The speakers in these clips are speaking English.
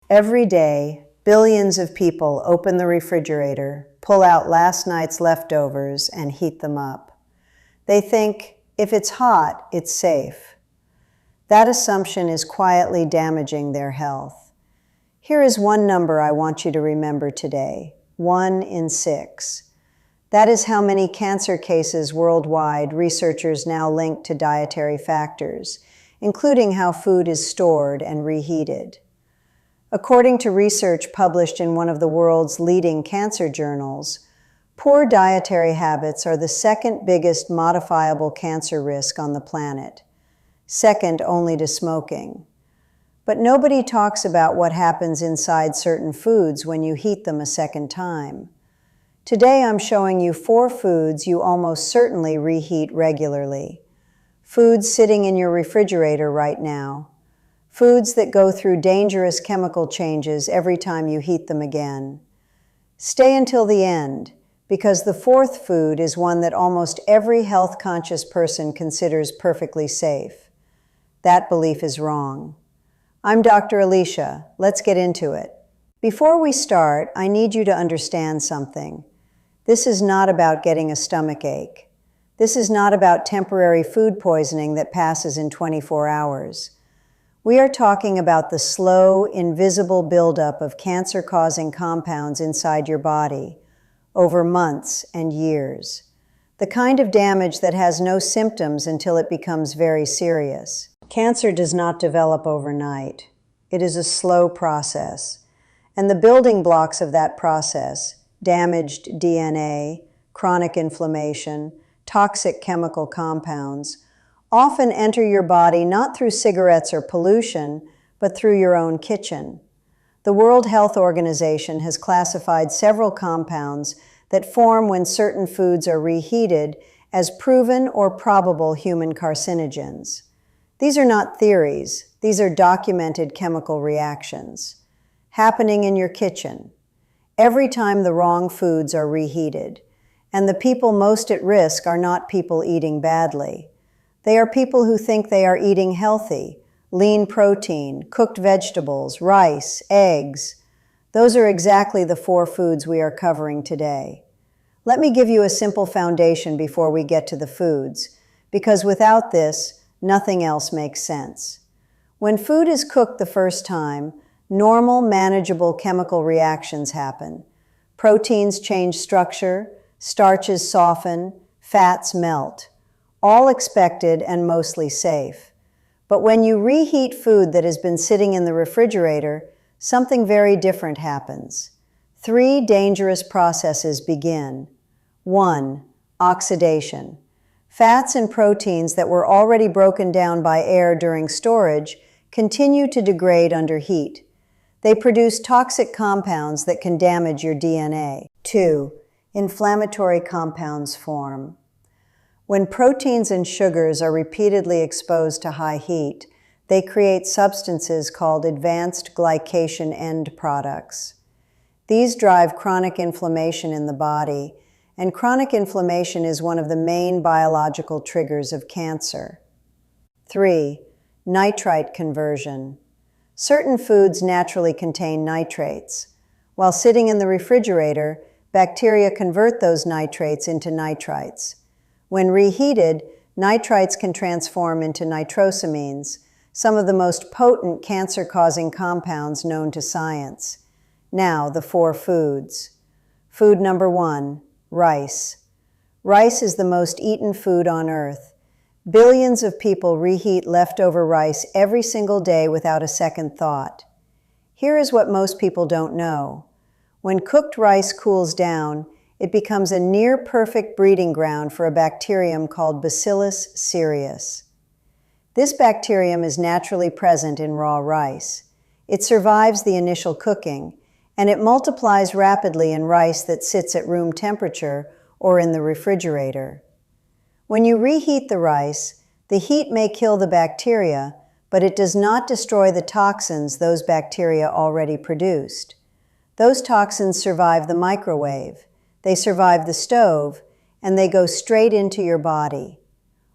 Every day, billions of people open the refrigerator, pull out last night's leftovers, and heat them up. They think, if it's hot, it's safe. That assumption is quietly damaging their health. Here is one number I want you to remember today: 1 in 6. That is how many cancer cases worldwide researchers now link to dietary factors, including how food is stored and reheated. According to research published in one of the world's leading cancer journals, poor dietary habits are the second biggest modifiable cancer risk on the planet, second only to smoking. But nobody talks about what happens inside certain foods when you heat them a second time. Today I'm showing you 4 foods you almost certainly reheat regularly. Foods sitting in your refrigerator right now. Foods that go through dangerous chemical changes every time you heat them again. Stay until the end, because the 4th food is one that almost every health-conscious person considers perfectly safe. That belief is wrong. I'm Dr. Alicia. Let's get into it. Before we start, I need you to understand something. This is not about getting a stomach ache. This is not about temporary food poisoning that passes in 24 hours. We are talking about the slow, invisible buildup of cancer-causing compounds inside your body over months and years. The kind of damage that has no symptoms until it becomes very serious. Cancer does not develop overnight. It is a slow process. And the building blocks of that process, damaged DNA, chronic inflammation, toxic chemical compounds, often enter your body not through cigarettes or pollution, but through your own kitchen. The World Health Organization has classified several compounds that form when certain foods are reheated as proven or probable human carcinogens. These are not theories. These are documented chemical reactions happening in your kitchen every time the wrong foods are reheated. And the people most at risk are not people eating badly. They are people who think they are eating healthy, lean protein, cooked vegetables, rice, eggs. Those are exactly the 4 foods we are covering today. Let me give you a simple foundation before we get to the foods, because without this, nothing else makes sense. When food is cooked the first time, normal, manageable chemical reactions happen. Proteins change structure, starches soften, fats melt. All expected and mostly safe. But when you reheat food that has been sitting in the refrigerator, something very different happens. 3 dangerous processes begin. 1. Oxidation. Fats and proteins that were already broken down by air during storage continue to degrade under heat. They produce toxic compounds that can damage your DNA. 2. Inflammatory compounds form. When proteins and sugars are repeatedly exposed to high heat, they create substances called advanced glycation end products. These drive chronic inflammation in the body, and chronic inflammation is one of the main biological triggers of cancer. 3. Nitrite conversion. Certain foods naturally contain nitrates. While sitting in the refrigerator, bacteria convert those nitrates into nitrites. When reheated, nitrites can transform into nitrosamines, some of the most potent cancer-causing compounds known to science. Now, the 4 foods. Food number 1, rice. Rice is the most eaten food on Earth. Billions of people reheat leftover rice every single day without a second thought. Here is what most people don't know. When cooked rice cools down, it becomes a near-perfect breeding ground for a bacterium called Bacillus cereus. This bacterium is naturally present in raw rice. It survives the initial cooking, and it multiplies rapidly in rice that sits at room temperature or in the refrigerator. When you reheat the rice, the heat may kill the bacteria, but it does not destroy the toxins those bacteria already produced. Those toxins survive the microwave, they survive the stove, and they go straight into your body.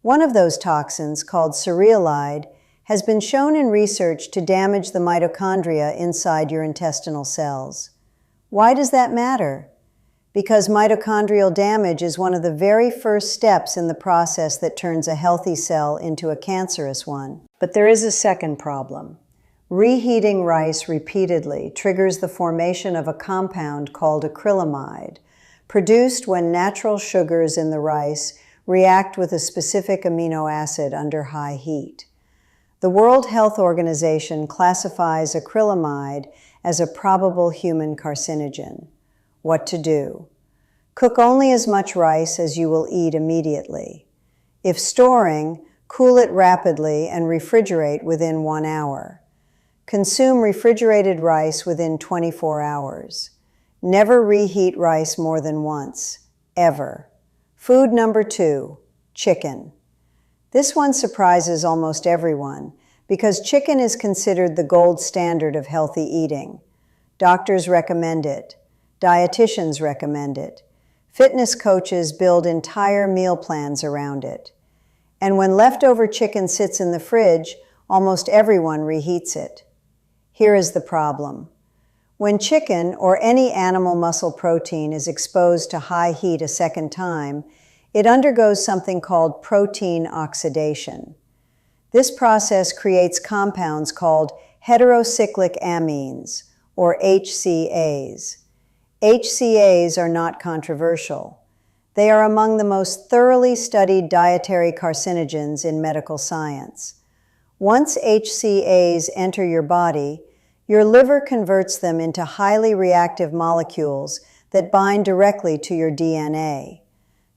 One of those toxins, called cereulide, has been shown in research to damage the mitochondria inside your intestinal cells. Why does that matter? Because mitochondrial damage is one of the very first steps in the process that turns a healthy cell into a cancerous one. But there is a second problem. Reheating rice repeatedly triggers the formation of a compound called acrylamide, produced when natural sugars in the rice react with a specific amino acid under high heat. The World Health Organization classifies acrylamide as a probable human carcinogen. What to do? Cook only as much rice as you will eat immediately. If storing, cool it rapidly and refrigerate within 1 hour. Consume refrigerated rice within 24 hours. Never reheat rice more than once, ever. Food number 2, chicken. This one surprises almost everyone because chicken is considered the gold standard of healthy eating. Doctors recommend it. Dietitians recommend it. Fitness coaches build entire meal plans around it. And when leftover chicken sits in the fridge, almost everyone reheats it. Here is the problem. When chicken or any animal muscle protein is exposed to high heat a second time, it undergoes something called protein oxidation. This process creates compounds called heterocyclic amines, or HCAs. HCAs are not controversial. They are among the most thoroughly studied dietary carcinogens in medical science. Once HCAs enter your body, your liver converts them into highly reactive molecules that bind directly to your DNA.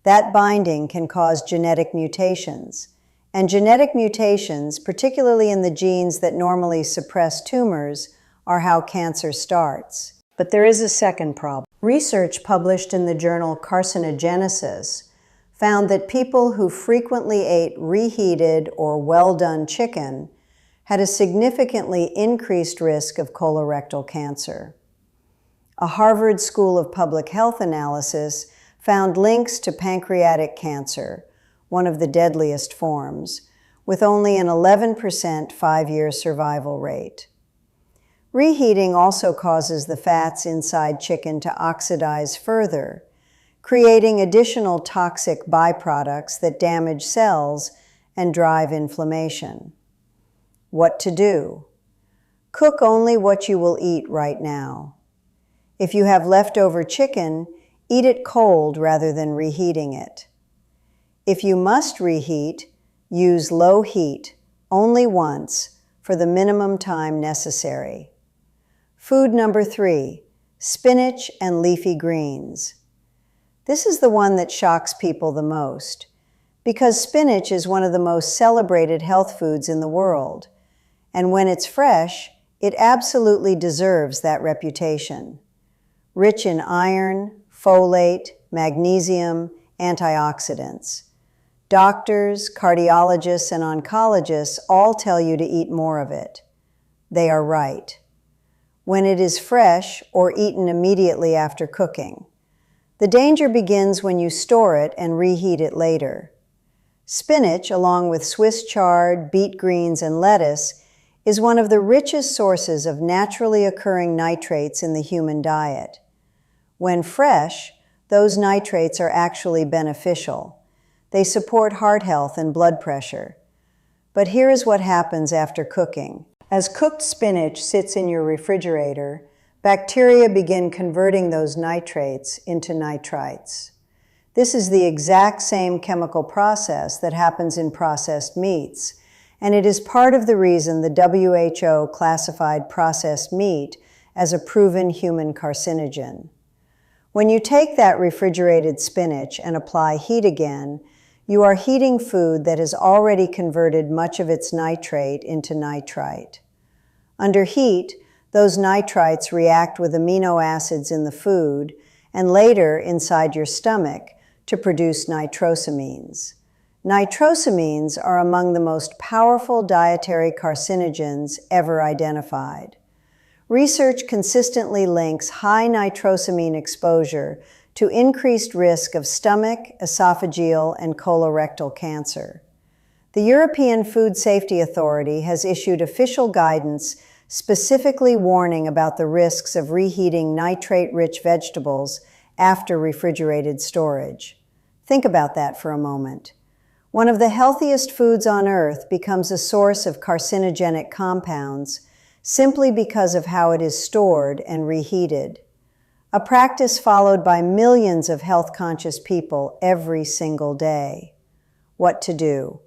That binding can cause genetic mutations. And genetic mutations, particularly in the genes that normally suppress tumors, are how cancer starts. But there is a second problem. Research published in the journal Carcinogenesis found that people who frequently ate reheated or well-done chicken had a significantly increased risk of colorectal cancer. A Harvard School of Public Health analysis found links to pancreatic cancer, one of the deadliest forms, with only an 11% 5-year survival rate. Reheating also causes the fats inside chicken to oxidize further, creating additional toxic byproducts that damage cells and drive inflammation. What to do? Cook only what you will eat right now. If you have leftover chicken, eat it cold rather than reheating it. If you must reheat, use low heat, only once, for the minimum time necessary. Food number 3, spinach and leafy greens. This is the one that shocks people the most, because spinach is one of the most celebrated health foods in the world, and when it's fresh, it absolutely deserves that reputation. Rich in iron, folate, magnesium, antioxidants. Doctors, cardiologists, and oncologists all tell you to eat more of it. They are right. When it is fresh or eaten immediately after cooking. The danger begins when you store it and reheat it later. Spinach, along with Swiss chard, beet greens, and lettuce, is one of the richest sources of naturally occurring nitrates in the human diet. When fresh, those nitrates are actually beneficial. They support heart health and blood pressure. But here is what happens after cooking. As cooked spinach sits in your refrigerator, bacteria begin converting those nitrates into nitrites. This is the exact same chemical process that happens in processed meats, and it is part of the reason the WHO classified processed meat as a proven human carcinogen. When you take that refrigerated spinach and apply heat again, you are heating food that has already converted much of its nitrate into nitrite. Under heat, those nitrites react with amino acids in the food and later inside your stomach to produce nitrosamines. Nitrosamines are among the most powerful dietary carcinogens ever identified. Research consistently links high nitrosamine exposure to increased risk of stomach, esophageal, and colorectal cancer. The European Food Safety Authority has issued official guidance specifically warning about the risks of reheating nitrate-rich vegetables after refrigerated storage. Think about that for a moment. One of the healthiest foods on earth becomes a source of carcinogenic compounds simply because of how it is stored and reheated. A practice followed by millions of health-conscious people every single day. What to do?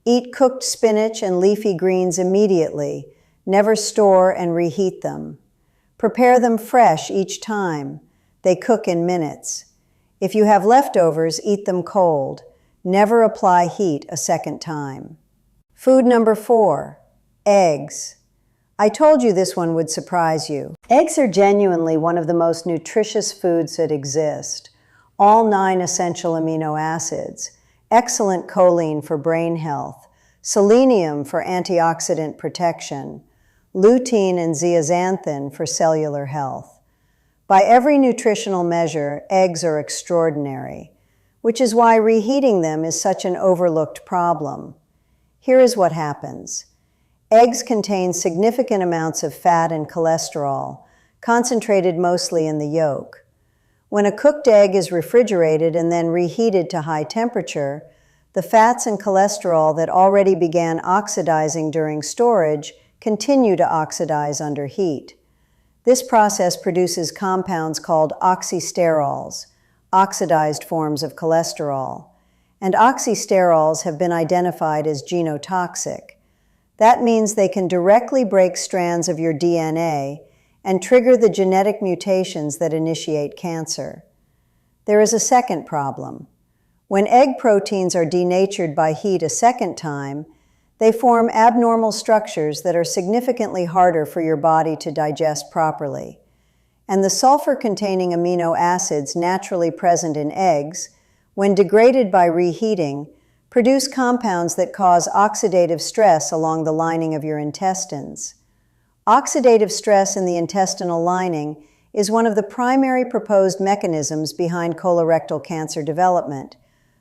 Eat cooked spinach and leafy greens immediately. Never store and reheat them. Prepare them fresh each time. They cook in minutes. If you have leftovers, eat them cold. Never apply heat a second time. Food number 4, eggs. I told you this one would surprise you. Eggs are genuinely one of the most nutritious foods that exist. All 9 essential amino acids, excellent choline for brain health, selenium for antioxidant protection, lutein and zeaxanthin for cellular health. By every nutritional measure, eggs are extraordinary, which is why reheating them is such an overlooked problem. Here is what happens. Eggs contain significant amounts of fat and cholesterol, concentrated mostly in the yolk. When a cooked egg is refrigerated and then reheated to high temperature, the fats and cholesterol that already began oxidizing during storage continue to oxidize under heat. This process produces compounds called oxysterols, oxidized forms of cholesterol, and oxysterols have been identified as genotoxic. That means they can directly break strands of your DNA and trigger the genetic mutations that initiate cancer. There is a second problem. When egg proteins are denatured by heat a second time, they form abnormal structures that are significantly harder for your body to digest properly. And the sulfur-containing amino acids naturally present in eggs, when degraded by reheating, produce compounds that cause oxidative stress along the lining of your intestines. Oxidative stress in the intestinal lining is one of the primary proposed mechanisms behind colorectal cancer development,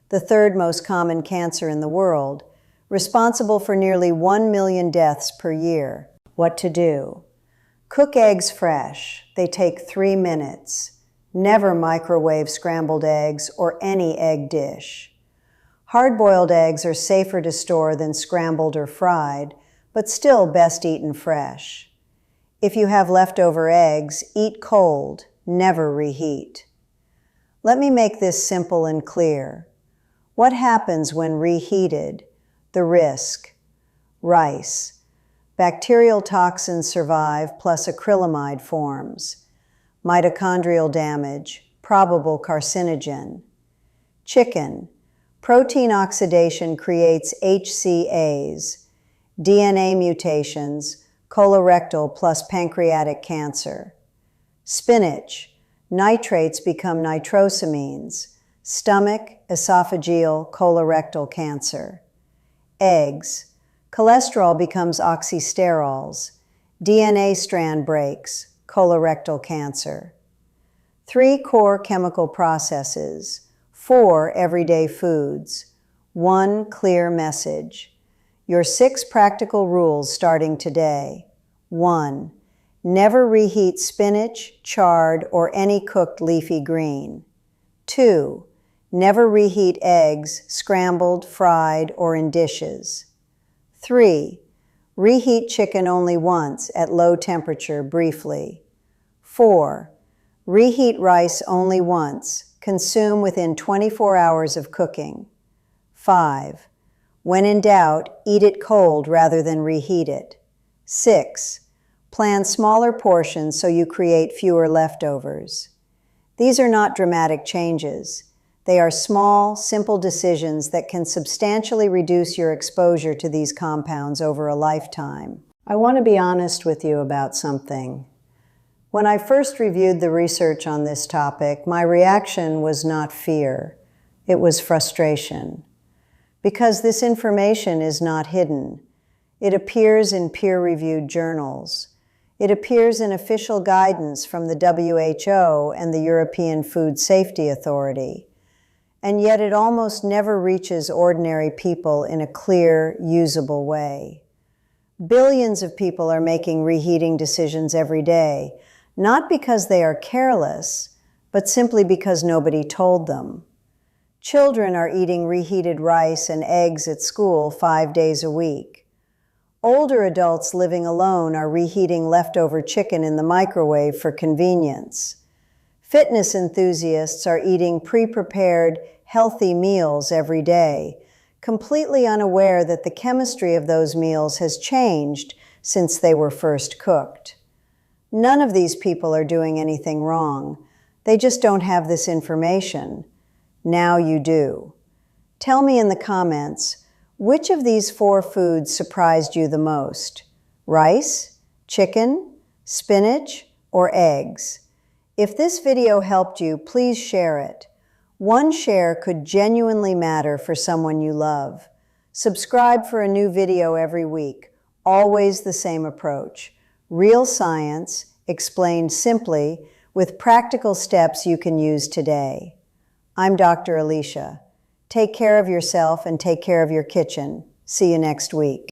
the 3rd most common cancer in the world, responsible for nearly 1 million deaths per year. What to do? Cook eggs fresh. They take 3 minutes. Never microwave scrambled eggs or any egg dish. Hard-boiled eggs are safer to store than scrambled or fried, but still best eaten fresh. If you have leftover eggs, eat cold, never reheat. Let me make this simple and clear. What happens when reheated? The risk. Rice. Bacterial toxins survive plus acrylamide forms. Mitochondrial damage, probable carcinogen. Chicken. Protein oxidation creates HCAs. DNA mutations, colorectal plus pancreatic cancer. Spinach. Nitrates become nitrosamines. Stomach, esophageal, colorectal cancer. Eggs. Cholesterol becomes oxysterols. DNA strand breaks, colorectal cancer. 3 core chemical processes. 4 everyday foods. 1 clear message. Your 6 practical rules starting today. 1. Never reheat spinach, chard, or any cooked leafy green. 2. Never reheat eggs, scrambled, fried, or in dishes. 3. Reheat chicken only once at low temperature briefly. 4. Reheat rice only once. Consume within 24 hours of cooking. 5. When in doubt, eat it cold rather than reheat it. 6. Plan smaller portions so you create fewer leftovers. These are not dramatic changes. They are small, simple decisions that can substantially reduce your exposure to these compounds over a lifetime. I want to be honest with you about something. When I first reviewed the research on this topic, my reaction was not fear. It was frustration. Because this information is not hidden. It appears in peer-reviewed journals. It appears in official guidance from the WHO and the European Food Safety Authority. and yet it almost never reaches ordinary people in a clear, usable way. Billions of people are making reheating decisions every day, not because they are careless, but simply because nobody told them. Children are eating reheated rice and eggs at school 5 days a week. Older adults living alone are reheating leftover chicken in the microwave for convenience. Fitness enthusiasts are eating pre-prepared, healthy meals every day, completely unaware that the chemistry of those meals has changed since they were first cooked. None of these people are doing anything wrong. They just don't have this information. Now you do. Tell me in the comments, which of these 4 foods surprised you the most? Rice, chicken, spinach, or eggs? If this video helped you, please share it. One share could genuinely matter for someone you love. Subscribe for a new video every week. Always the same approach. Real science, explained simply, with practical steps you can use today. I'm Dr. Alicia. Take care of yourself and take care of your kitchen. See you next week.